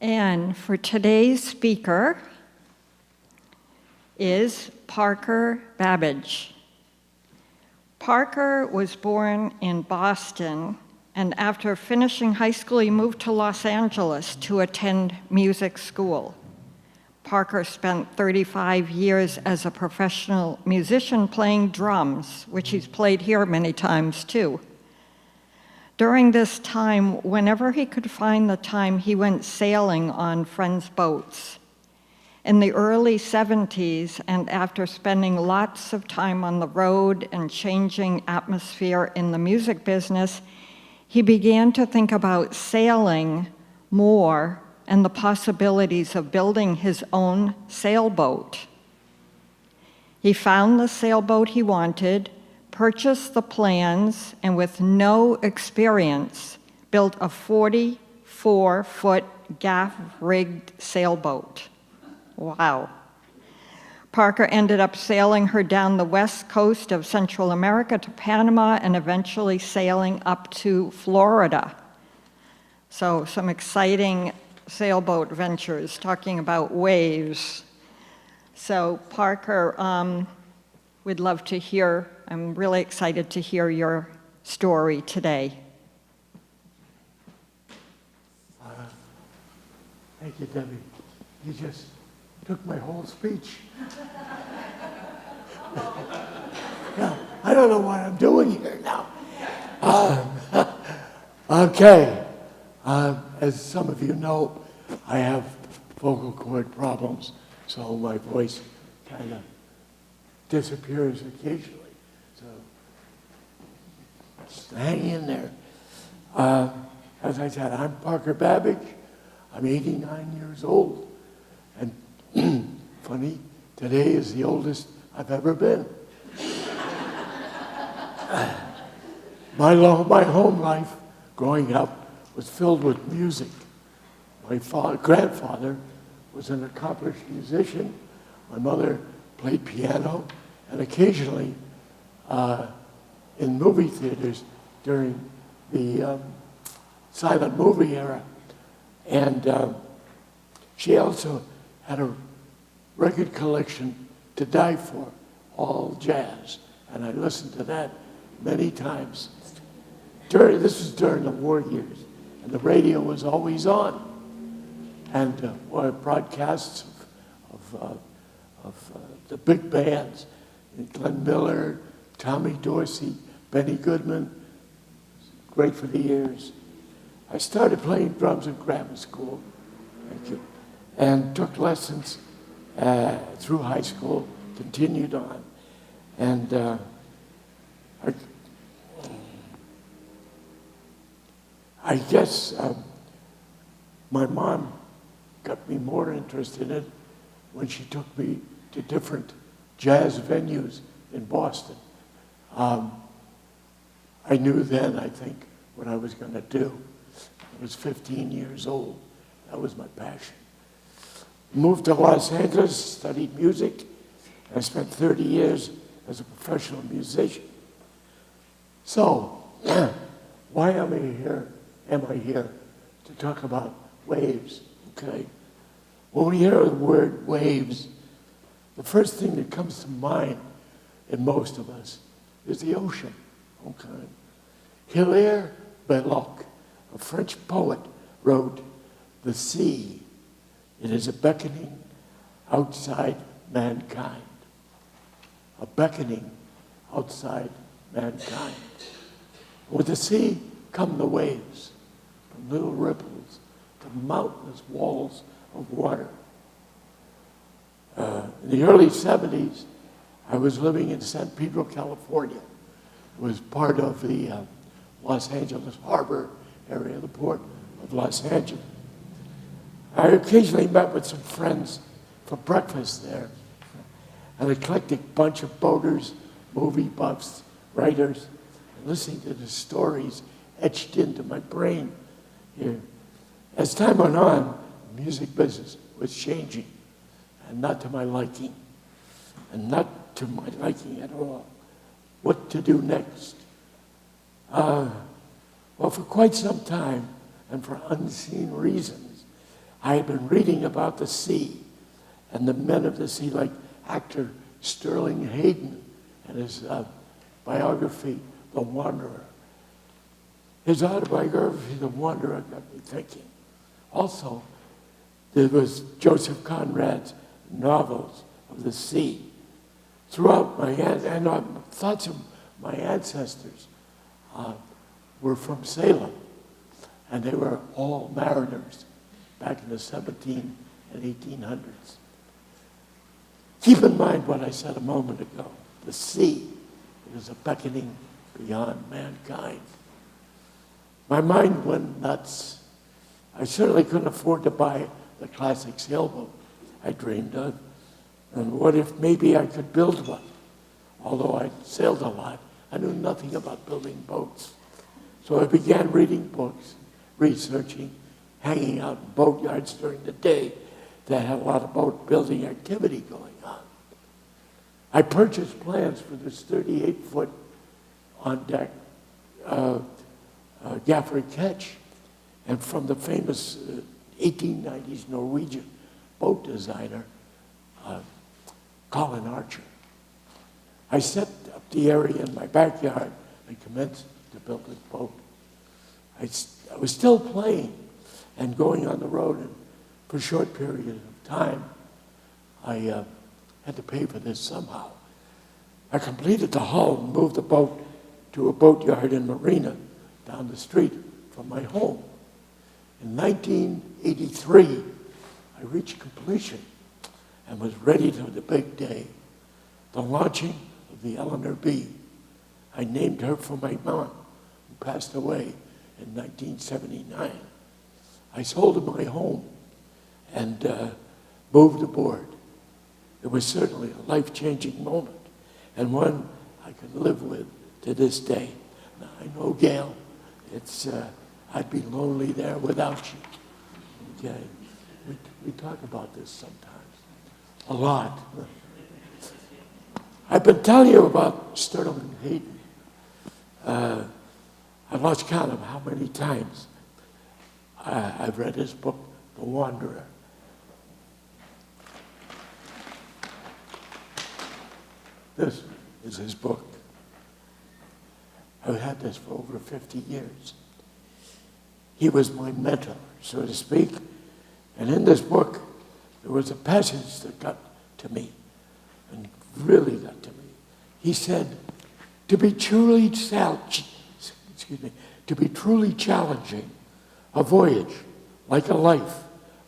And for today's speaker is Parker Babbidge. Parker was born in Boston, and after finishing high school, he moved to Los Angeles to attend music school. Parker spent 35 years as a professional musician playing drums, which he's played here many times too. During this time, whenever he could find the time, he went sailing on friends' boats. In the early 70s, and after spending lots of time on the road and changing atmosphere in the music business, he began to think about sailing more and the possibilities of building his own sailboat. He found the sailboat he wanted, purchased the plans, and with no experience, built a 44-foot gaff-rigged sailboat. Wow. Parker ended up sailing her down the west coast of Central America to Panama and eventually sailing up to Florida. So some exciting sailboat ventures, talking about waves. So Parker, we'd love to hear, I'm really excited to hear your story today. Thank you, Debbie. You just took my whole speech. Yeah, I don't know what I'm doing here now. Okay. As some of you know, I have vocal cord problems, so my voice kind of disappears occasionally. So just hang in there. As I said, I'm Parker Babbidge. I'm 89 years old. And funny, today is the oldest I've ever been. My home life growing up was filled with music. My grandfather was an accomplished musician. My mother played piano, and occasionally in movie theaters during the silent movie era. And she also had a record collection to die for, all jazz. And I listened to that many times. This was during the war years, and the radio was always on. And broadcasts of the big bands, Glenn Miller, Tommy Dorsey, Benny Goodman, great for the ears. I started playing drums in grammar school, thank you, and took lessons through high school, continued on. And I guess my mom got me more interested in it when she took me to different jazz venues in Boston. I knew then, I think, what I was going to do. I was 15 years old. That was my passion. Moved to Los Angeles, studied music. I spent 30 years as a professional musician. So, why am I here to talk about waves, okay? When we hear the word waves, the first thing that comes to mind in most of us is the ocean, okay? Hilaire Belloc, a French poet, wrote, "The sea, it is a beckoning outside mankind." A beckoning outside mankind. With the sea come the waves, from little ripples to mountainous walls of water. In the early 70s, I was living in San Pedro, California. It was part of the Los Angeles harbor area, the port of Los Angeles. I occasionally met with some friends for breakfast there. An eclectic bunch of boaters, movie buffs, writers, and listening to the stories etched into my brain here. As time went on, the music business was changing, and not to my liking, and not to my liking at all. What to do next? Well, for quite some time, and for unseen reasons, I had been reading about the sea and the men of the sea, like actor Sterling Hayden and his biography, The Wanderer. His autobiography, The Wanderer, got me thinking. Also, there was Joseph Conrad's novels of the sea. Throughout my thoughts of my ancestors were from Salem, and they were all mariners back in the 17 and 1800s. Keep in mind what I said a moment ago. The sea is a beckoning beyond mankind. My mind went nuts. I certainly couldn't afford to buy the classic sailboat I dreamed of. And what if maybe I could build one? Although I sailed a lot, I knew nothing about building boats. So I began reading books, researching, hanging out in boatyards during the day that had a lot of boat building activity going on. I purchased plans for this 38-foot on-deck gaffer ketch, and from the famous 1890s Norwegian boat designer, Colin Archer. I set up the area in my backyard and commenced to build this boat. I was still playing and going on the road, and for a short period of time, I had to pay for this somehow. I completed the hull and moved the boat to a boatyard in Marina down the street from my home. In 1983, I reached completion and was ready for the big day, the launching of the Eleanor B. I named her for my mom, who passed away in 1979. I sold my home and moved aboard. It was certainly a life-changing moment, and one I could live with to this day. Now, I know, Gail, I'd be lonely there without you. Okay? We talk about this sometimes. A lot. I've been telling you about Sterling Hayden. I've lost count of how many times I've read his book, The Wanderer. This is his book. I've had this for over 50 years. He was my mentor, so to speak. And in this book, there was a passage that got to me, and really got to me. He said, to be truly challenging, a voyage, like a life,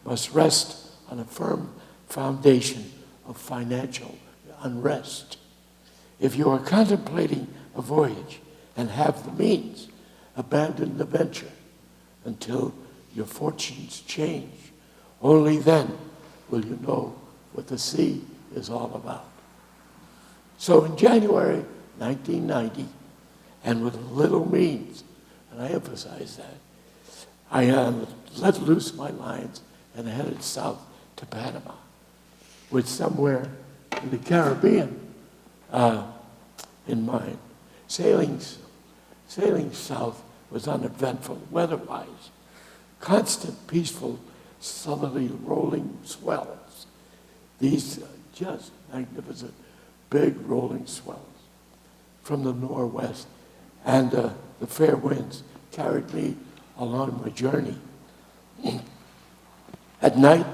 must rest on a firm foundation of financial unrest. If you are contemplating a voyage and have the means, abandon the venture until your fortunes change. Only then will you know what the sea is all about. So in January 1990, and with little means, and I emphasize that, I let loose my lines and headed south to Panama, with somewhere in the Caribbean in mind. Sailing south was uneventful weather-wise. Constant, peaceful, southerly rolling swells. These just magnificent, big rolling swells from the northwest, and the fair winds carried me along my journey. At night,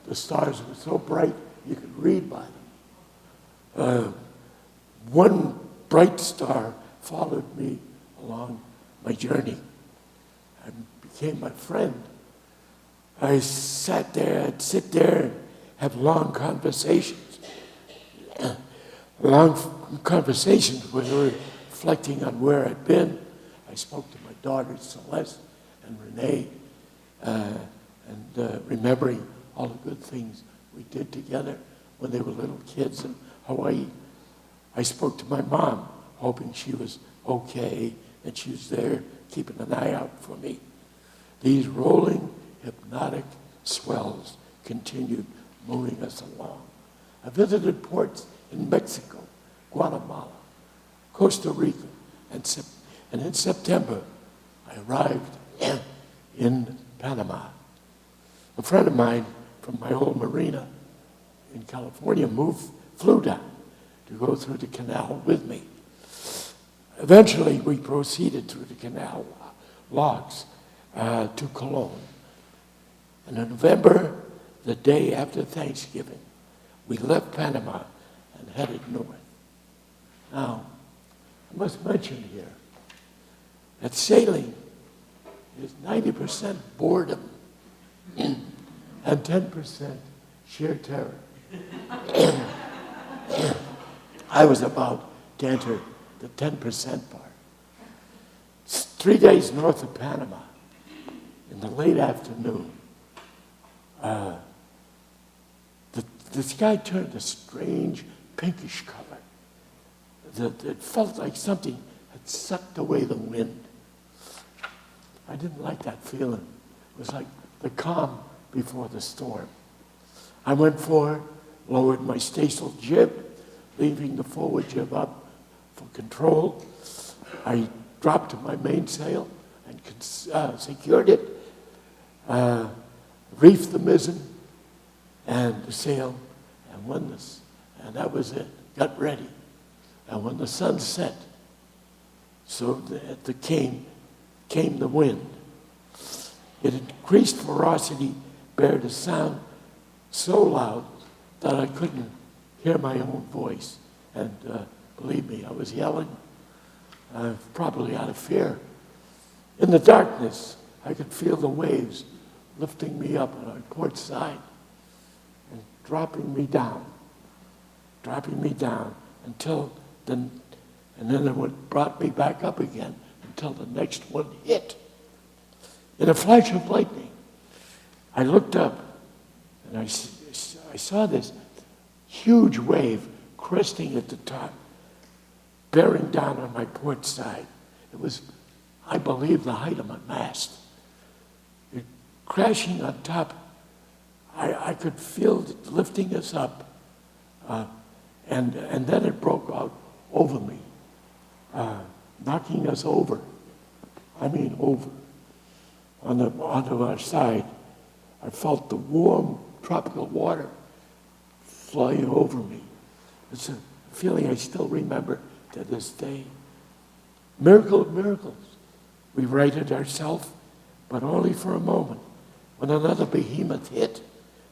the stars were so bright you could read by them. One bright star followed me along my journey and became my friend. I'd sit there and have long conversations with her, reflecting on where I'd been. I spoke to my daughters, Celeste and Renee, and remembering all the good things we did together when they were little kids in Hawaii. I spoke to my mom, hoping she was okay and she was there keeping an eye out for me. These rolling, hypnotic swells continued moving us along. I visited ports in Mexico, Guatemala, Costa Rica, and in September, I arrived in Panama. A friend of mine from my old marina in California flew down to go through the canal with me. Eventually, we proceeded through the canal logs to Cologne. And in November, the day after Thanksgiving, we left Panama and headed north. Now, I must mention here that sailing is 90% boredom and 10% sheer terror. I was about to enter the 10% part. 3 days north of Panama, in the late afternoon, the sky turned a strange pinkish color. It felt like something had sucked away the wind. I didn't like that feeling. It was like the calm before the storm. I went forward, lowered my staysail jib, leaving the forward jib up for control. I dropped to my mainsail and secured it, reefed the mizzen and the sail, and and that was it. Got ready. And when the sun set, so came the wind. It increased ferocity, bared a sound so loud that I couldn't hear my own voice. And believe me, I was yelling, probably out of fear. In the darkness, I could feel the waves lifting me up on our port side and dropping me down until then, and then it brought me back up again until the next one hit. In a flash of lightning, I looked up and I saw this huge wave cresting at the top, bearing down on my port side. It was, I believe, the height of my mast. It crashing on top. I could feel it lifting us up, and then it broke out over me, knocking us over. I mean over. Onto our side. I felt the warm tropical water flying over me. It's a feeling I still remember to this day. Miracle of miracles. We righted ourselves, but only for a moment, when another behemoth hit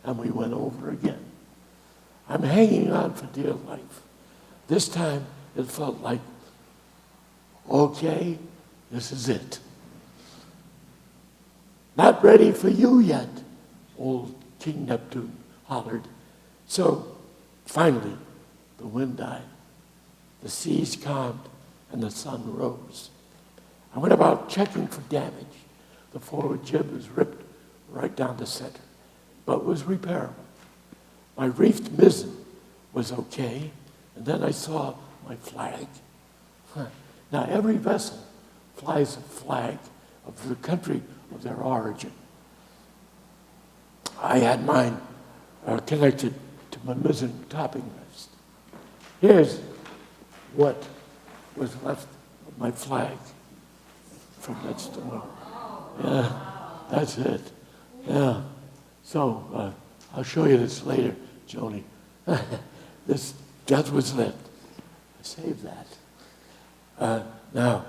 and we went over again. I'm hanging on for dear life. This time it felt like, okay, this is it. Not ready for you yet, old King Neptune hollered. So finally, the wind died, the seas calmed, and the sun rose. I went about checking for damage. The forward jib was ripped right down the center, but was repairable. My reefed mizzen was okay, and then I saw my flag. Now, every vessel flies a flag of the country of their origin. I had mine connected to my mizzen topping rest. Here's what was left of my flag from that storm. Yeah, that's it. Yeah. So I'll show you this later, Joni. That was it. I saved that. Now,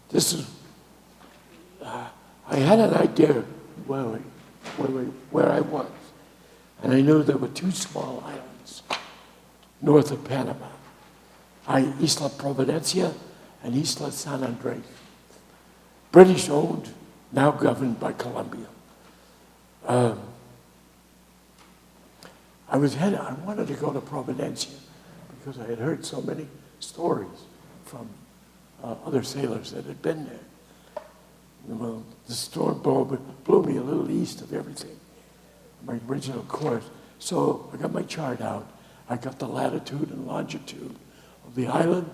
this is. I had an idea where I was, and I knew there were two small islands north of Panama, Isla Providencia and Isla San Andres, British owned, now governed by Colombia. I wanted to go to Providencia because I had heard so many stories from other sailors that had been there. Well, the storm blew me a little east of everything, my original course. So I got my chart out. I got the latitude and longitude of the island.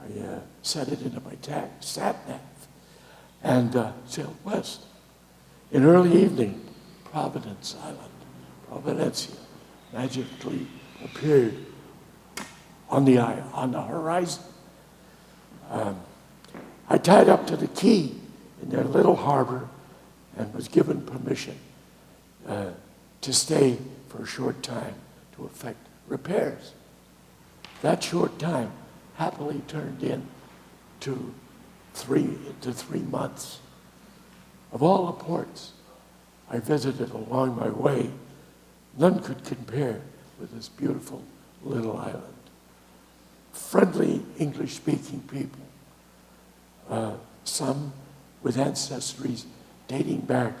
I set it into my sat-nav and sailed west. In early evening, Providence Island, Providencia, magically appeared on the horizon. I tied up to the quay in their little harbor and was given permission to stay for a short time to effect repairs. That short time happily turned into 3 months. Of all the ports I visited along my way, none could compare with this beautiful little island. Friendly English-speaking people, some with ancestries dating back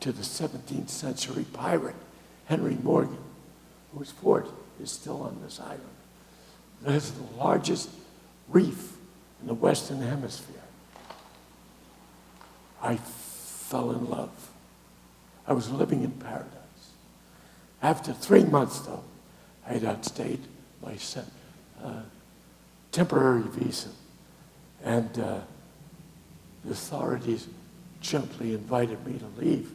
to the 17th century pirate Henry Morgan, whose fort is still on this island. It is the largest reef in the Western Hemisphere. I fell in love. I was living in paradise. After 3 months, though, I had outstayed my temporary visa, and the authorities gently invited me to leave.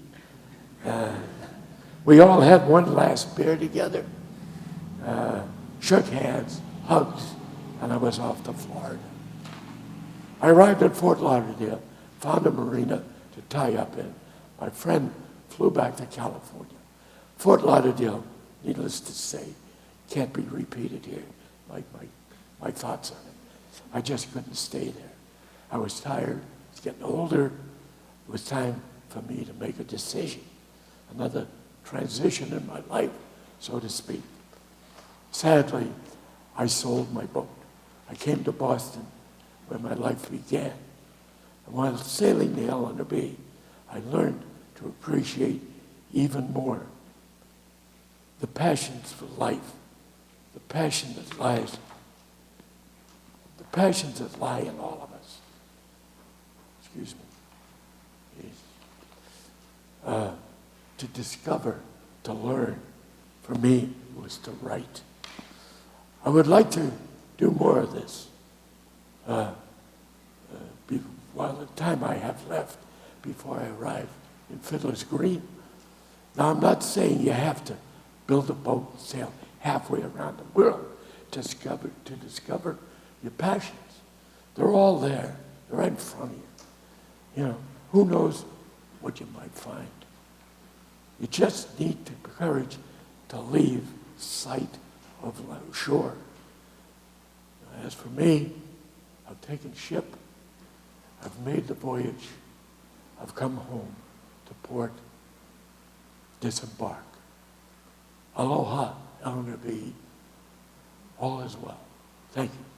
We all had one last beer together, shook hands, hugs, and I was off to Florida. I arrived at Fort Lauderdale, found a marina to tie up in. My friend flew back to California. Fort Lauderdale, needless to say, can't be repeated here, my thoughts on it. I just couldn't stay there. I was tired, I was getting older. It was time for me to make a decision, another transition in my life, so to speak. Sadly, I sold my boat. I came to Boston, where my life began. And while sailing the Eleanor B, I learned to appreciate even more the passions for life, the passions that lie in all of us. Excuse me. To discover, to learn. For me, it was to write. I would like to do more of this while the time I have left before I arrive in Fiddler's Green. Now, I'm not saying you have to build a boat and sail halfway around the world to discover your passions. They're all there. They're right in front of you. You know, who knows what you might find. You just need the courage to leave sight of shore. As for me, I've taken ship. I've made the voyage. I've come home to port, disembark. Aloha, Eleanor B. All is well. Thank you.